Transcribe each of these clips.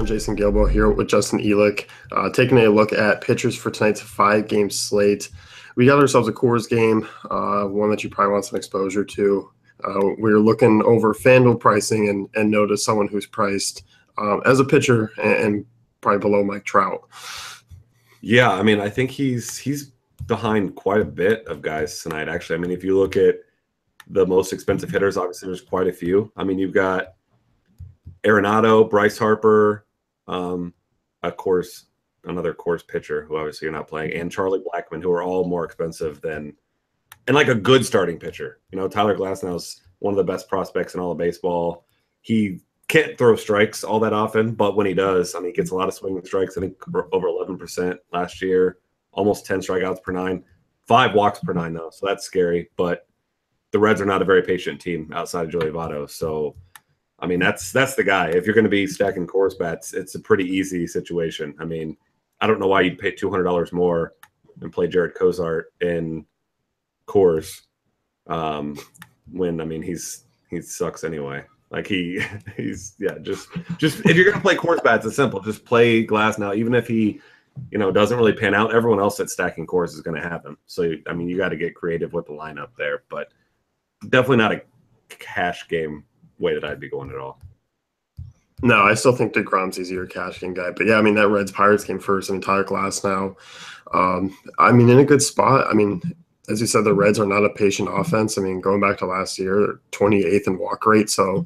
everyone. Jason Gilbo here with Justin Elick, taking a look at pitchers for tonight's 5-game slate. We got ourselves a Coors game, one that you probably want some exposure to. We were looking over FanDuel pricing and noticed someone who's priced as a pitcher and probably below Mike Trout. Yeah, I mean, I think he's behind quite a bit of guys tonight, actually. I mean, if you look at the most expensive hitters, obviously there's quite a few. I mean, you've got Arenado, Bryce Harper, another Coors pitcher who obviously you're not playing, and Charlie Blackmon, who are all more expensive than – and like a good starting pitcher. You know, Tyler Glasnow's one of the best prospects in all of baseball. He can't throw strikes all that often, but when he does, I mean, he gets a lot of swinging strikes. I think over 11% last year, almost 10 strikeouts per 9, 5 walks per 9, though. So that's scary. But the Reds are not a very patient team outside of Joey Votto. So, I mean, that's the guy. If you're going to be stacking Coors bats, it's a pretty easy situation. I mean, I don't know why you'd pay $200 more and play Jared Cozart in Coors when, I mean, he sucks anyway. Like he's just if you're gonna play Coors bats, it's simple. Just play Glass now. Even if he, doesn't really pan out, everyone else that's stacking Coors is gonna have him. So I mean, you got to get creative with the lineup there, but definitely not a cash game way that I'd be going at all. No, I still think DeGrom's easier cash game guy. But yeah, I mean that Reds Pirates game first. I mean Tyler Glasnow. I mean in a good spot. I mean, as you said, the Reds are not a patient offense. I mean, going back to last year, they're 28th in walk rate. So,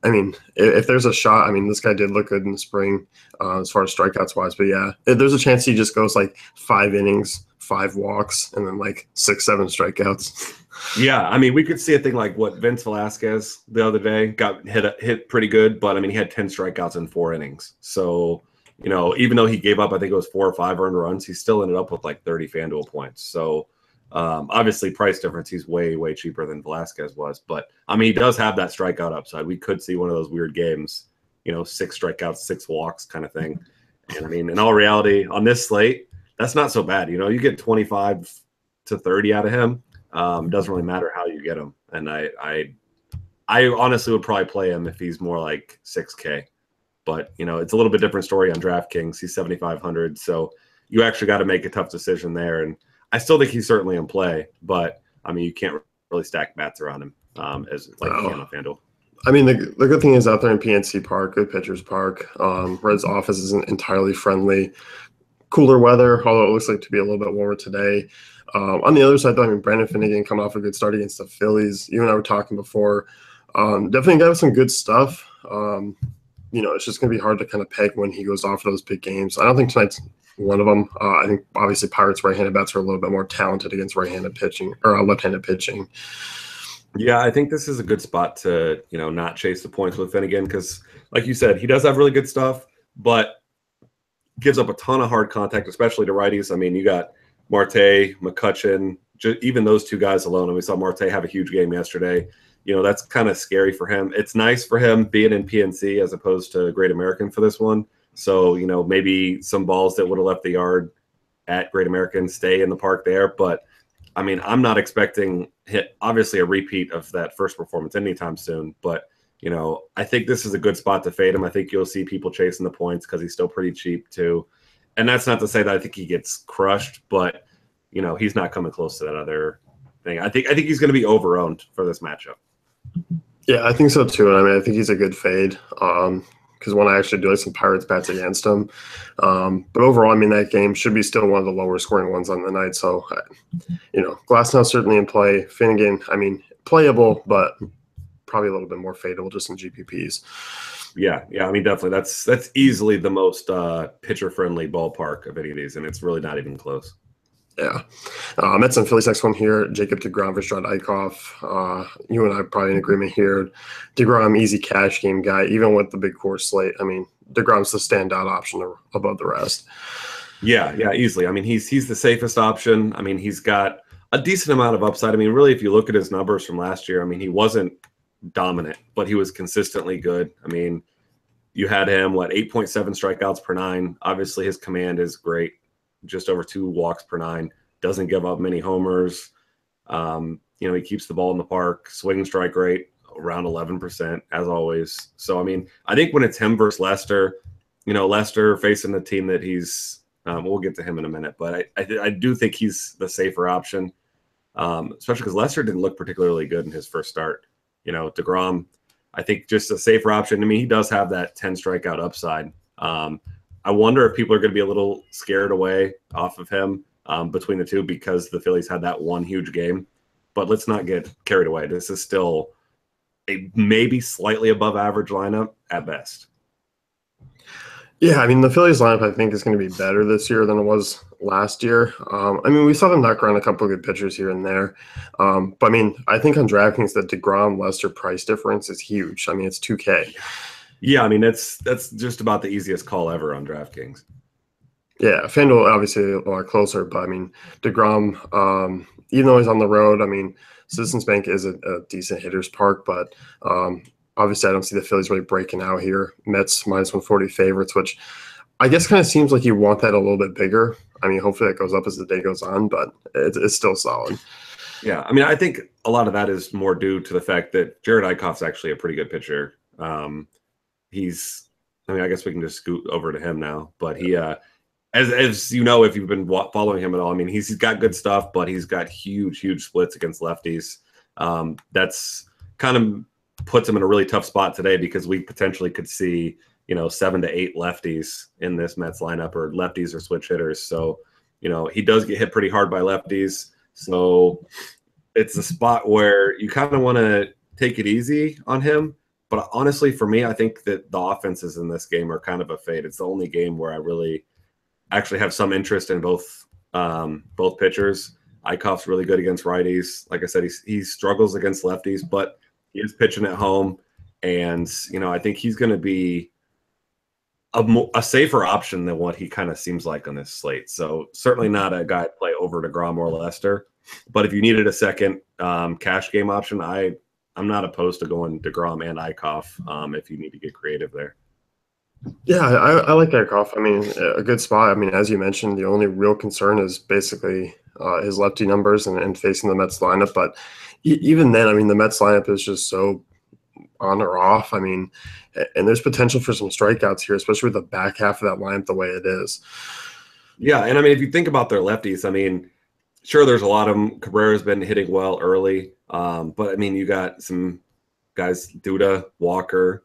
I mean, if there's a shot, I mean, this guy did look good in the spring as far as strikeouts wise. But yeah, if there's a chance he just goes like 5 innings, 5 walks, and then like 6, 7 strikeouts. Yeah, I mean, we could see a thing like what Vince Velasquez the other day got hit pretty good, but I mean, he had 10 strikeouts in 4 innings. So, even though he gave up, I think it was 4 or 5 earned runs, he still ended up with like 30 FanDuel points. So, obviously price difference, he's way, way cheaper than Velasquez was. But, I mean, he does have that strikeout upside. We could see one of those weird games, 6 strikeouts, 6 walks kind of thing. And, I mean, in all reality, on this slate, that's not so bad. You get 25 to 30 out of him. Doesn't really matter how you get him. And I honestly would probably play him if he's more like 6K. But, it's a little bit different story on DraftKings. He's 7,500. So you actually got to make a tough decision there. And I still think he's certainly in play. But, I mean, you can't really stack bats around him as like you can on FanDuel. I mean, the good thing is out there in PNC Park, good pitchers park. Reds office isn't entirely friendly. Cooler weather, although it looks like to be a little bit warmer today. On the other side, though, I mean, Brandon Finnegan coming off a good start against the Phillies. You and I were talking before. Definitely got some good stuff. It's just going to be hard to kind of peg when he goes off those big games. I don't think tonight's one of them. I think obviously Pirates right-handed bats are a little bit more talented against right-handed pitching or left-handed pitching. Yeah, I think this is a good spot to, not chase the points with Finnegan because, like you said, he does have really good stuff, but gives up a ton of hard contact, especially to righties. I mean, you got Marte, McCutchen, even those 2 guys alone. And we saw Marte have a huge game yesterday. That's kind of scary for him. It's nice for him being in PNC as opposed to Great American for this one. So, maybe some balls that would have left the yard at Great American stay in the park there. But, I mean, I'm not expecting obviously a repeat of that first performance anytime soon. But, I think this is a good spot to fade him. I think you'll see people chasing the points because he's still pretty cheap too. And that's not to say that I think he gets crushed, but, he's not coming close to that other thing. I think he's going to be overowned for this matchup. Yeah, I think so too. I mean, I think he's a good fade because when I actually do like some Pirates bats against him. But overall, I mean, that game should be still one of the lower scoring ones on the night. So, Glasnow certainly in play. Finnegan, I mean, playable, but probably a little bit more fadeable just in GPPs. Yeah. I mean, definitely. That's easily the most pitcher-friendly ballpark of any of these, and it's really not even close. Yeah. Mets and Phillies next one here. Jacob deGrom versus Strad Eichhoff. You and I are probably in agreement here. deGrom, easy cash game guy, even with the big core slate. I mean, deGrom's the standout option above the rest. Yeah, easily. I mean, he's the safest option. I mean, he's got a decent amount of upside. I mean, really, if you look at his numbers from last year, I mean, he wasn't dominant, but he was consistently good. I mean, you had him, 8.7 strikeouts per 9. Obviously, his command is great. Just over 2 walks per 9, doesn't give up many homers. He keeps the ball in the park, swing strike rate around 11%, as always. So, I mean, I think when it's him versus Lester, Lester facing a team that he's we'll get to him in a minute, but I do think he's the safer option, especially because Lester didn't look particularly good in his first start. DeGrom, I think just a safer option. I mean, he does have that 10 strikeout upside. I wonder if people are going to be a little scared away off of him between the two because the Phillies had that one huge game. But let's not get carried away. This is still a maybe slightly above average lineup at best. Yeah, I mean, the Phillies lineup, I think, is going to be better this year than it was last year. I mean, we saw them knock around a couple of good pitchers here and there. But, I mean, I think on DraftKings, the DeGrom-Lester price difference is huge. I mean, it's $2K. Yeah, I mean, that's just about the easiest call ever on DraftKings. Yeah, FanDuel obviously a lot closer, but, I mean, DeGrom, even though he's on the road, I mean, Citizens Bank is a decent hitter's park, but obviously I don't see the Phillies really breaking out here. Mets minus 140 favorites, which I guess kind of seems like you want that a little bit bigger. I mean, hopefully that goes up as the day goes on, but it's still solid. Yeah, I mean, I think a lot of that is more due to the fact that Jared Eichhoff's actually a pretty good pitcher. I guess we can just scoot over to him now, but he as you know, if you've been following him at all, I mean, he's got good stuff, but he's got huge splits against lefties. That's kind of puts him in a really tough spot today because we potentially could see, 7 to 8 lefties in this Mets lineup, or lefties or switch hitters. So, he does get hit pretty hard by lefties. So it's a spot where you kind of want to take it easy on him. But honestly, for me, I think that the offenses in this game are kind of a fade. It's the only game where I really actually have some interest in both pitchers. Eichhoff's really good against righties. Like I said, he struggles against lefties, but he is pitching at home. And, I think he's going to be a safer option than what he kind of seems like on this slate. So certainly not a guy to play over DeGrom or Lester. But if you needed a second cash game option, I'm not opposed to going DeGrom and Eichhoff if you need to get creative there. Yeah, I like Eichhoff. I mean, a good spot. I mean, as you mentioned, the only real concern is basically his lefty numbers and facing the Mets lineup. But even then, I mean, the Mets lineup is just so on or off. I mean, and there's potential for some strikeouts here, especially with the back half of that lineup the way it is. Yeah, and I mean, if you think about their lefties, I mean, sure, there's a lot of them. Cabrera's been hitting well early, but I mean, you got some guys, Duda, Walker,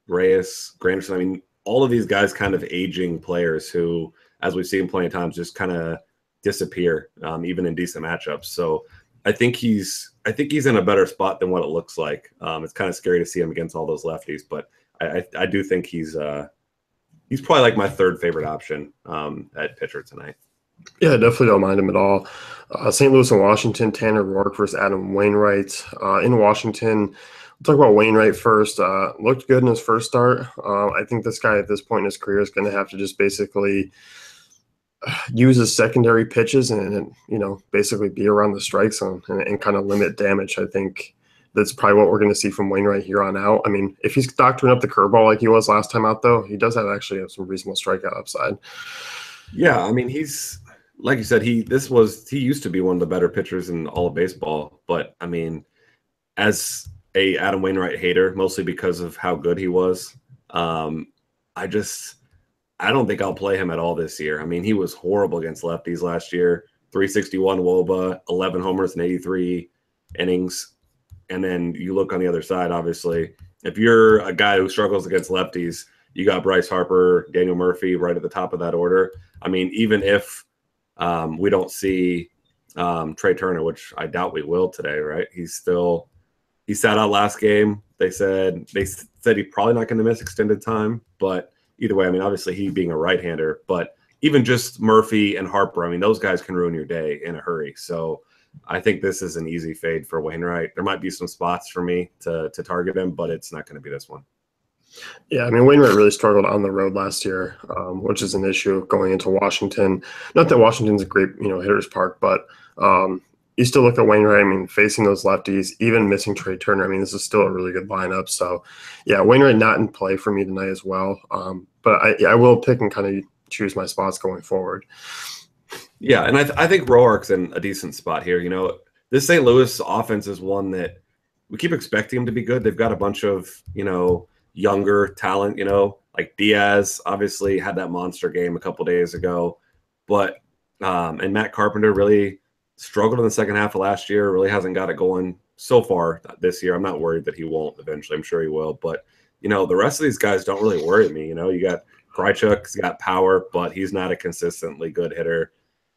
Reyes, Granderson. I mean, all of these guys kind of aging players who, as we've seen plenty of times, just kind of disappear, even in decent matchups. So I think he's in a better spot than what it looks like. It's kind of scary to see him against all those lefties, but I do think he's probably like my third favorite option at pitcher tonight. Yeah, definitely don't mind him at all. St. Louis and Washington, Tanner Roark versus Adam Wainwright. In Washington, we'll talk about Wainwright first. Looked good in his first start. I think this guy at this point in his career is going to have to just basically use his secondary pitches and basically be around the strike zone and kind of limit damage. I think that's probably what we're going to see from Wainwright here on out. I mean, if he's doctoring up the curveball like he was last time out, though, he does actually have some reasonable strikeout upside. Yeah, I mean, he's like you said, he used to be one of the better pitchers in all of baseball. But I mean, as a Adam Wainwright hater, mostly because of how good he was, I don't think I'll play him at all this year. I mean, he was horrible against lefties last year. 361 WOBA, 11 homers in 83 innings. And then you look on the other side, obviously, if you're a guy who struggles against lefties, you got Bryce Harper, Daniel Murphy right at the top of that order. I mean, even if we don't see Trey Turner, which I doubt we will today, right? He sat out last game. They said he's probably not going to miss extended time, but either way, I mean, obviously he being a right-hander, but even just Murphy and Harper, I mean, those guys can ruin your day in a hurry. So I think this is an easy fade for Wainwright. There might be some spots for me to target him, but it's not going to be this one. Yeah, I mean, Wainwright really struggled on the road last year, which is an issue going into Washington. Not that Washington's a great, hitter's park, but you still look at Wainwright, I mean, facing those lefties, even missing Trey Turner. I mean, this is still a really good lineup. So, yeah, Wainwright not in play for me tonight as well. But I will pick and kind of choose my spots going forward. Yeah, and I think Roark's in a decent spot here. This St. Louis offense is one that we keep expecting him to be good. They've got a bunch of, younger talent, Like Diaz obviously had that monster game a couple days ago, but and Matt Carpenter really struggled in the second half of last year. Really hasn't got it going so far this year. I'm not worried that he won't eventually. I'm sure he will, but the rest of these guys don't really worry me. You got Krychuk's got power, but he's not a consistently good hitter.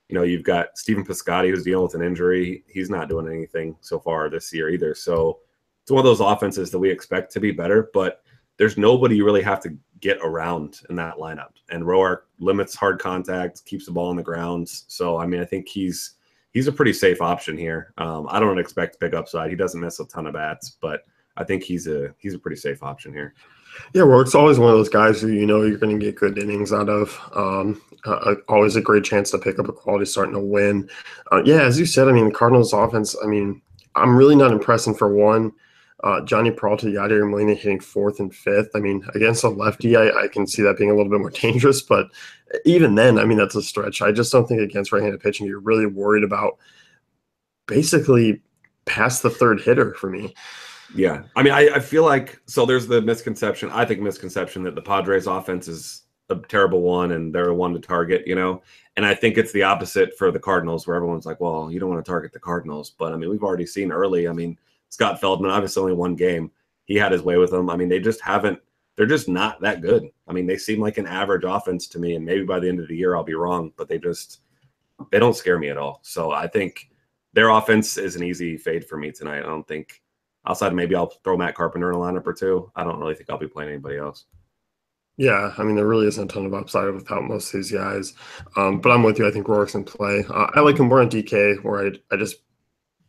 You've got Stephen Piscotty, who's dealing with an injury. He's not doing anything so far this year either. So it's one of those offenses that we expect to be better, but there's nobody you really have to get around in that lineup. And Roark limits hard contact, keeps the ball on the ground. So, I think he's a pretty safe option here. I don't expect big upside. He doesn't miss a ton of bats, but I think he's a pretty safe option here. Yeah, Rourke's always one of those guys who you're going to get good innings out of. Always a great chance to pick up a quality starting to win. Yeah, as you said, the Cardinals' offense, I'm really not impressed. And for one, Johnny Peralta, Yadier Molina hitting fourth and fifth. Against a lefty, I can see that being a little bit more dangerous. But even then, that's a stretch. I just don't think against right-handed pitching, you're really worried about basically past the third hitter for me. Yeah. I feel like, so there's the misconception that the Padres offense is a terrible one and they're one to target, and I think it's the opposite for the Cardinals, where everyone's like, well, you don't want to target the Cardinals. But we've already seen early, Scott Feldman, obviously only one game. He had his way with them. They're just not that good. They seem like an average offense to me, and maybe by the end of the year I'll be wrong, but they don't scare me at all. So I think their offense is an easy fade for me tonight. I don't think, outside of maybe I'll throw Matt Carpenter in a lineup or two, I don't really think I'll be playing anybody else. Yeah, there really isn't a ton of upside without most of these guys. But I'm with you. I think Rourke's in play. I like him more on DK, where I just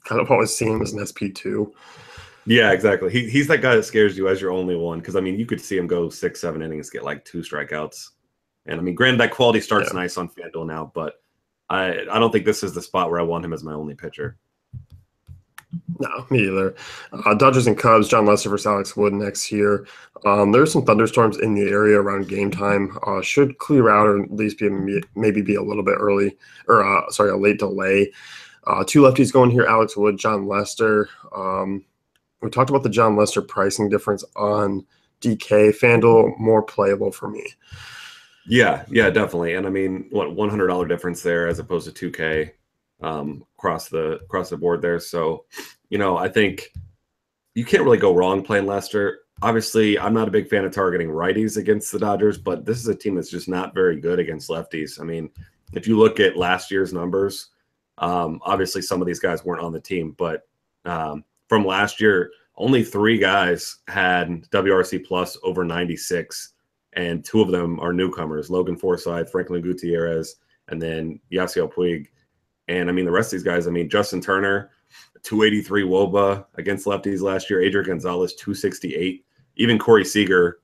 kind of always see him as an SP2. Yeah, exactly. He's that guy that scares you as your only one, because you could see him go 6-7 innings, get like 2 strikeouts. And granted, that quality starts nice on FanDuel now, but I don't think this is the spot where I want him as my only pitcher. No, me either. Dodgers and Cubs, John Lester versus Alex Wood next year. There's some thunderstorms in the area around game time. Should clear out, or at least maybe be a little bit early, or a late delay. 2 lefties going here: Alex Wood, John Lester. We talked about the John Lester pricing difference on DK. FanDuel more playable for me. Yeah, definitely. And what, $100 difference there as opposed to $2K across the board there. So, I think you can't really go wrong playing Lester. Obviously, I'm not a big fan of targeting righties against the Dodgers, but this is a team that's just not very good against lefties. If you look at last year's numbers, obviously some of these guys weren't on the team, but from last year, only 3 guys had WRC plus over 96, and 2 of them are newcomers: Logan Forsythe, Franklin Gutierrez, and then Yasiel Puig. And the rest of these guys, Justin Turner, 283 WOBA against lefties last year. Adrian Gonzalez, 268. Even Corey Seager,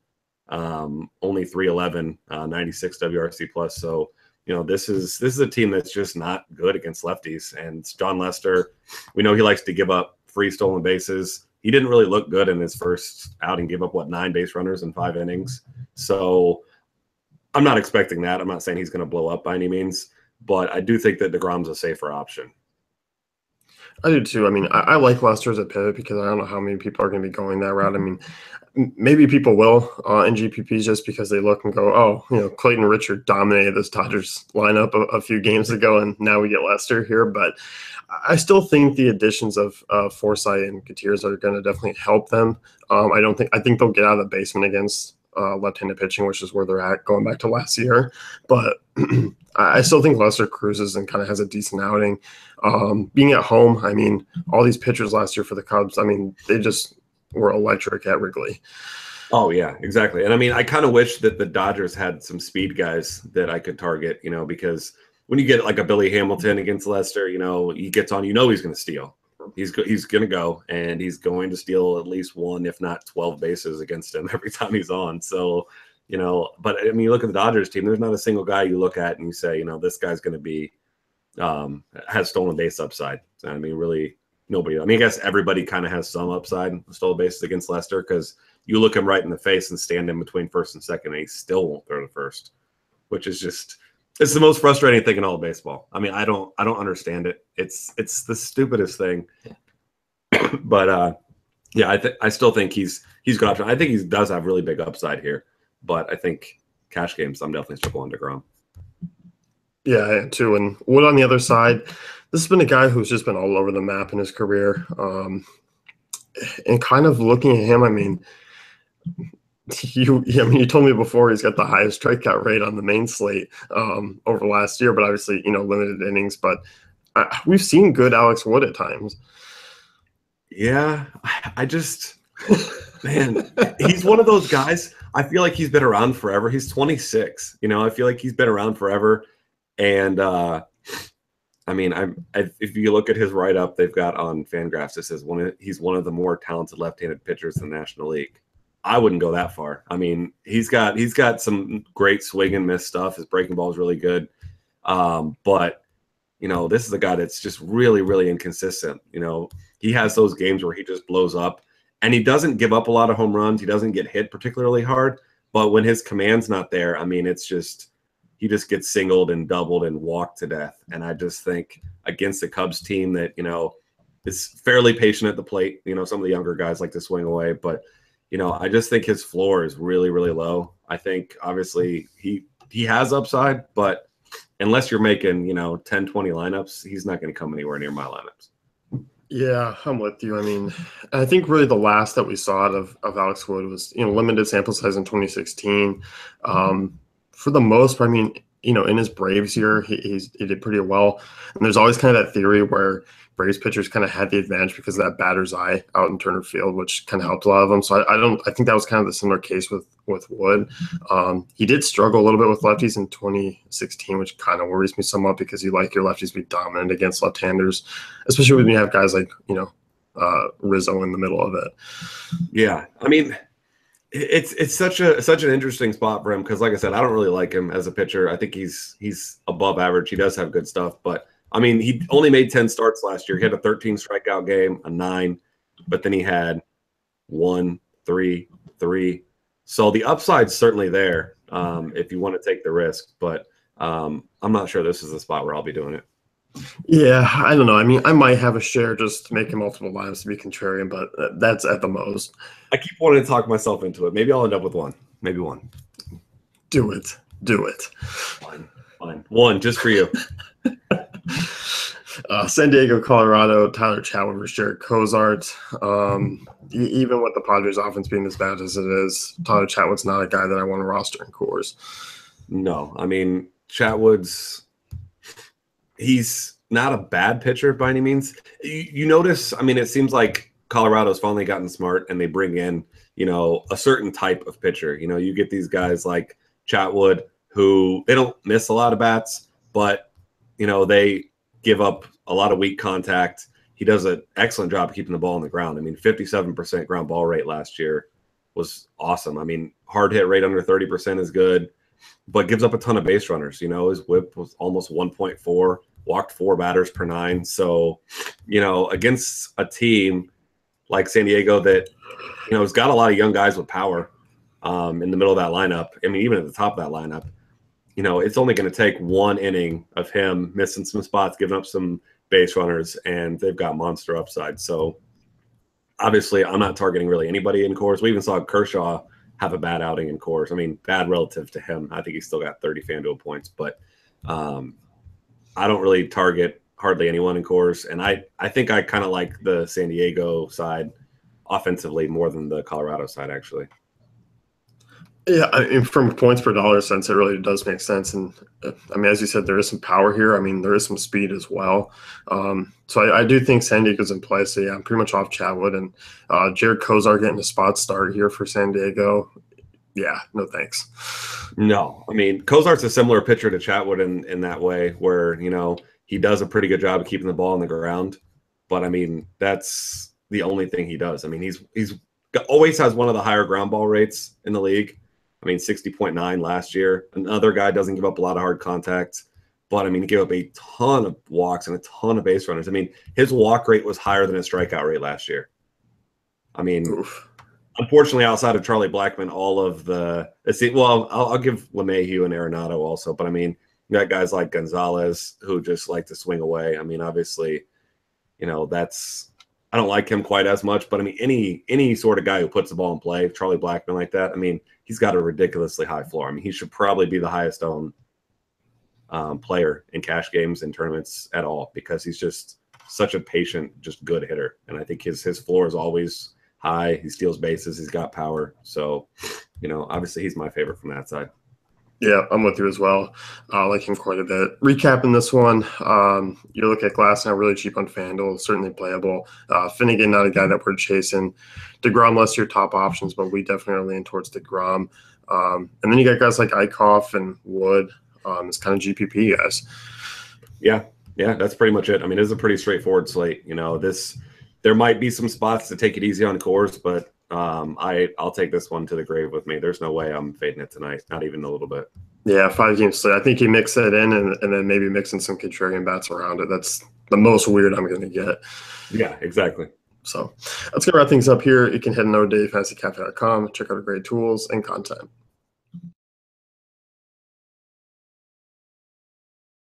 only 311, 96 WRC plus. So, this is a team that's just not good against lefties. And John Lester, we know he likes to give up free stolen bases. He didn't really look good in his first outing, gave up 9 base runners in 5 innings. So I'm not expecting that. I'm not saying he's going to blow up by any means, but I do think that DeGrom's a safer option. I do too. I like Lester as a pivot because I don't know how many people are going to be going that route. Maybe people will in GPPs just because they look and go, oh, Clayton Richard dominated this Dodgers lineup a few games ago, and now we get Lester here. But I still think the additions of Forsythe and Gutierrez are going to definitely help them. I think they'll get out of the basement against left-handed pitching, which is where they're at going back to last year. But I still think Lester cruises and kind of has a decent outing. Being at home, all these pitchers last year for the Cubs, they just were electric at Wrigley. Oh, yeah, exactly. And I kind of wish that the Dodgers had some speed guys that I could target, because when you get like a Billy Hamilton against Lester, he gets on, he's going to steal. He's going to go, and he's going to steal at least 1, if not 12 bases against him every time he's on. So, but you look at the Dodgers team, there's not a single guy you look at and you say, this guy's going to be, has stolen base upside. Really nobody. I guess everybody kind of has some upside stolen bases against Lester, because you look him right in the face and stand in between first and second, and he still won't throw to first, which is just, it's the most frustrating thing in all of baseball. I don't understand it. It's the stupidest thing. But yeah, I still think he's good option. I think he does have really big upside here. But I think cash games, I'm definitely still going DeGrom. Yeah, I am too. And Wood on the other side, this has been a guy who's just been all over the map in his career. And kind of looking at him, I mean, you told me before he's got the highest strikeout rate on the main slate over last year, but obviously, limited innings. But we've seen good Alex Wood at times. Yeah, I just, man, he's one of those guys. I feel like he's been around forever. He's 26. I feel like he's been around forever. And I mean, if you look at his write-up they've got on FanGraphs, it says he's one of the more talented left-handed pitchers in the National League. I wouldn't go that far. I mean, he's got some great swing and miss stuff. His breaking ball is really good, but this is a guy that's just really, really inconsistent. He has those games where he just blows up, and he doesn't give up a lot of home runs. He doesn't get hit particularly hard, but when his command's not there, I mean, it's just he just gets singled and doubled and walked to death. And I just think against the Cubs team that is fairly patient at the plate. Some of the younger guys like to swing away, but I just think his floor is really, really low. I think obviously he has upside, but unless you're making 10, 20 lineups, he's not going to come anywhere near my lineups. Yeah, I'm with you. I mean, I think really the last that we saw of Alex Wood was, limited sample size in 2016. For the most part, I mean, in his Braves year, he did pretty well. And there's always kind of that theory where Braves pitchers kind of had the advantage because of that batter's eye out in Turner Field, which kind of helped a lot of them. So I think that was kind of the similar case with Wood. He did struggle a little bit with lefties in 2016, which kind of worries me somewhat because you like your lefties to be dominant against left-handers, especially when you have guys like, Rizzo in the middle of it. Yeah. I mean, it's such an interesting spot for him because, like I said, I don't really like him as a pitcher. I think he's above average. He does have good stuff, but I mean, he only made 10 starts last year. He had a 13 strikeout game, a 9, but then he had 1, 3, 3. So the upside's certainly there if you want to take the risk, but I'm not sure this is the spot where I'll be doing it. Yeah, I don't know. I mean, I might have a share just to make multiple lineups to be contrarian, but that's at the most. I keep wanting to talk myself into it. Maybe I'll end up with one. Maybe one. Do it. Fine. One, just for you. San Diego, Colorado, Tyler Chatwood versus Jared Cozart. Even with the Padres offense being as bad as it is, Tyler Chatwood's not a guy that I want to roster in Coors. No, I mean, he's not a bad pitcher by any means. You notice, I mean, it seems like Colorado's finally gotten smart and they bring in, a certain type of pitcher. You get these guys like Chatwood who they don't miss a lot of bats, but, they give up a lot of weak contact. He does an excellent job of keeping the ball on the ground. I mean, 57% ground ball rate last year was awesome. I mean, hard hit rate under 30% is good, but gives up a ton of base runners. His whip was almost 1.4, walked 4 batters per 9. So, against a team like San Diego that, has got a lot of young guys with power in the middle of that lineup. I mean, even at the top of that lineup, it's only going to take one inning of him missing some spots, giving up some base runners, and they've got monster upside. So obviously I'm not targeting really anybody in Coors. We even saw Kershaw have a bad outing in Coors. I mean, bad relative to him. I think he's still got 30 FanDuel points, but I don't really target hardly anyone in Coors. And I think I kind of like the San Diego side offensively more than the Colorado side, actually. Yeah, I mean, from a points per dollar sense, it really does make sense. And I mean, as you said, there is some power here. I mean, there is some speed as well. So I do think San Diego's in play. So yeah, I'm pretty much off Chatwood and Jared Cozart getting a spot start here for San Diego. Yeah, no thanks. No, I mean, Cozart's a similar pitcher to Chatwood in that way where, he does a pretty good job of keeping the ball on the ground. But I mean, that's the only thing he does. I mean, he's always has one of the higher ground ball rates in the league. I mean, 60.9 last year. Another guy doesn't give up a lot of hard contact, but I mean, he gave up a ton of walks and a ton of base runners. I mean, his walk rate was higher than his strikeout rate last year. I mean, unfortunately, outside of Charlie Blackmon, all of the I'll give LeMahieu and Arenado also, but I mean, you got guys like Gonzalez who just like to swing away. I mean, obviously, that's I don't like him quite as much, but I mean, any sort of guy who puts the ball in play, Charlie Blackmon like that, I mean, he's got a ridiculously high floor. I mean, he should probably be the highest owned player in cash games and tournaments at all, because he's just such a patient, just good hitter. And I think his floor is always high. He steals bases. He's got power. So, obviously he's my favorite from that side. Yeah, I'm with you as well. I like him quite a bit. Recapping this one, you look at Glasnow, really cheap on FanDuel, certainly playable. Finnegan, not a guy that we're chasing. DeGrom, less your top options, but we definitely are leaning towards DeGrom. And then you got guys like Eichhoff and Wood. It's kind of GPP guys. Yeah, that's pretty much it. I mean, it's a pretty straightforward slate. There might be some spots to take it easy on course, but I'll take this one to the grave with me. There's no way I'm fading it tonight, not even a little bit. Yeah, 5-game slate. I think you mix it in and then maybe mixing some contrarian bats around it. That's the most weird I'm going to get. Yeah, exactly. So let's get wrap things up here. You can head to NoDayFantasyCafe.com, check out our great tools and content.